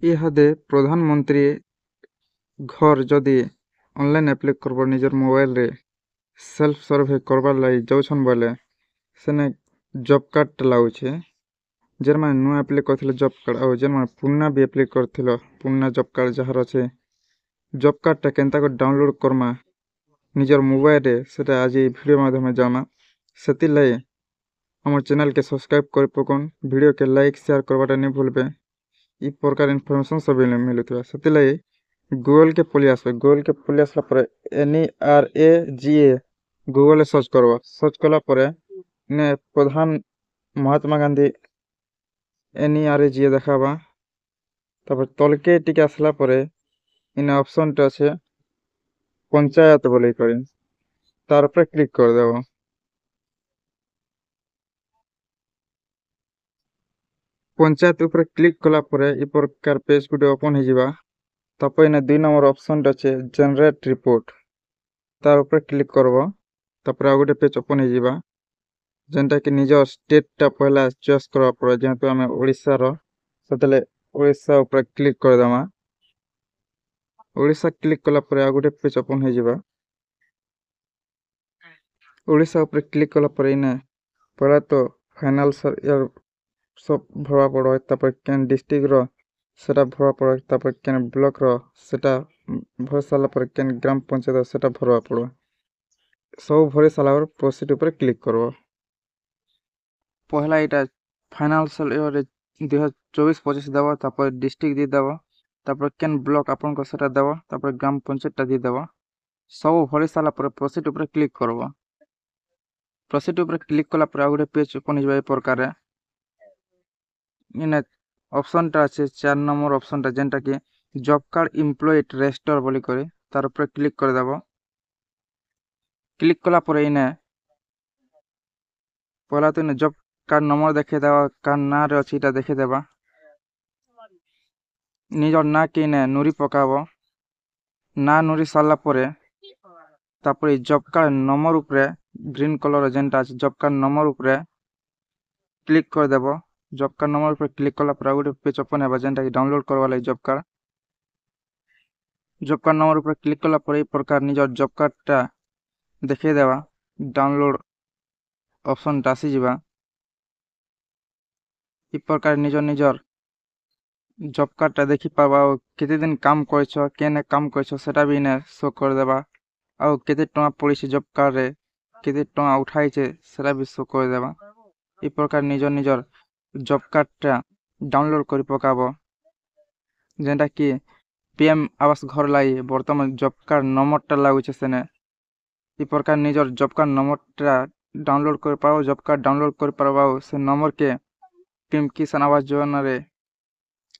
ଇହାଦେ ପ୍ରଧାନମନ୍ତ୍ରୀ ଘର ଯଦି ଅନଲାଇନ୍ ଆପ୍ଲାଏ କରବ ନିଜର ମୋବାଇଲରେ ସେଲ୍ଫ ସର୍ଭେ କରବାର୍ ଲାଗି ଯାଉଛନ୍ ବୋଲେ ସେନେ ଜବ୍ କାର୍ଡ଼ଟା ଲାଗୁଛେ। ଯେନ୍ମାନେ ନୂଆ ଆପ୍ଲାଏ କରିଥିଲେ ଜବ୍ କାର୍ଡ଼ ଆଉ ଯେନ୍ମାନେ ପୁରୁଣା ବି ଆପ୍ଲାଏ କରିଥିଲ ପୁରୁଣା ଜବ୍ କାର୍ଡ଼ ଯାହାର ଅଛେ ଜବ୍ କାର୍ଡ଼ଟା କେନ୍ତା କରି ଡାଉନଲୋଡ଼ କର୍ମା ନିଜର ମୋବାଇଲରେ ସେଟା ଆଜି ଭିଡ଼ିଓ ମାଧ୍ୟମରେ ଜାଣା। ସେଥିର୍ଲାଗି আমার চ্যানেলকে সবসক্রাইব করে পকন ভিডিওকে লাইক শেয়ার করবাটা नहीं ভুলবে। ই প্রকার ইনফরমেশন सब मिलुवा ସେଥିଲାଗି ଗୁଗଲକେ ପଳେଇ আসবে। ଗୁଗଲକେ ପଳେଇ আসला ପରେ NERAGA ଗୁଗଲରେ ସର୍ଚ୍ଚ করବ। ସର୍ଚ୍ଚ କଲା ପରେ ନେ ପ୍ରଧାନ ମହାତ୍ମା ଗାନ୍ଧୀ NERAGA দেখাবা। তারপর তলকে টিকে আসলা ପରେ ইনে অপশনটা আছে পঞ্চায়েত বলে করে তার উপরে ক্লিক করে দেব। पंचायत ऊपर क्लिक कला परे इ प्रकार पेज गुटे ओपन हो जावा। तापर इने 2 नंबर ऑप्शन अच्छे जनरेट रिपोर्ट तार ऊपर क्लिक करबो। तापर आ गुटे पेज ओपन हो जावा जेंटा कि निज स्टेट टा पहला चॉइस करबा पड़े जेहेतु हमें ओडिसा रो सतले ओडिसा ऊपर क्लिक कर दमा। ओडिसा क्लिक कला परे आ गुटे पेज ओपन हो जावा। ओडिसा ऊपर क्लिक कला परे इने पहला तो फाइनेंशियल ईयर सब भरवा पड़ो। तापर केन डिस्ट्रिक्ट रो सेटा भरवा पड़ो। तापर केन ब्लॉक रो सेटा भर साला पर केन ग्राम पंचायत सेटा भरवा पड़ो। सब भरे साला पर प्रोसीड ऊपर क्लिक करबो। पहला इटा फाइनेंशियल ईयर 2024-25 देबो। तापर डिस्ट्रिक्ट दी देबो। तापर केन ब्लॉक आपन को सेटा देबो। तापर ग्राम पंचायत टा दी देबो। सब भरे साला पर प्रोसीड ऊपर क्लिक करबो। प्रोसीड ऊपर क्लिक कला पर आ गुटे पेज ओपन हो जाय प्रकार रे इने ऑप्शन टा আছে 4 नंबर ऑप्शन टा जेंटा कि जॉब कार्ड एम्प्लॉय रजिस्टर बोली करे तार ऊपर क्लिक कर देबो। क्लिक कला पर इने पहला तो इने जॉब कार्ड नंबर देखे देबा का ना रे अछि ता देखे देबा। निजर ना के इने नुरी पकाबो। ना नुरी साला परे तापर जॉब कार्ड नंबर ऊपर ग्रीन कलर जेंटा আছে जॉब कार्ड नंबर ऊपर क्लिक कर देबो। जॉब कार्ड नंबर पर क्लिक कला पर गुटे पेज ओपन हेबा जेंटा कि डाउनलोड करवा लागि जॉब कार्ड नंबर पर क्लिक कला पर ए प्रकार निजर जॉब कार्ड टा देखे देबा। डाउनलोड ऑप्शन टा आसी जिबा। इ प्रकार निजर जॉब कार्ड टा देखि पाबा और केते दिन काम करछो केने काम करछो सेटा भी ने शो कर देबा। आ केते टका पड़िছে जॉब कार्ड रे केते टका उठाइছে सेटा भी शो कर देबा। इ प्रकार निजर जॉब कार्ड टा डाउनलोड करि पकाबो जेंटा कि पीएम आवास घर लाई वर्तमान जॉब कार्ड नंबर टा लागुचे सेने इ प्रकार निजर जॉब कार्ड नंबर टा डाउनलोड कर पाओ। जॉब कार्ड डाउनलोड कर पारबाओ से नंबर के पीएम किसान आवास योजना रे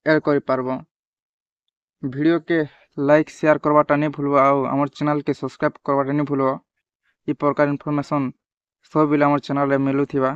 ऐड कर पारबो। वीडियो के लाइक शेयर करवाटा नहीं भूलबो और हमर चैनल के सब्सक्राइब करवाटा नहीं भूलबो। इ प्रकार इन्फॉर्मेशन सब बिले हमर चैनल रे मिलुथिबा।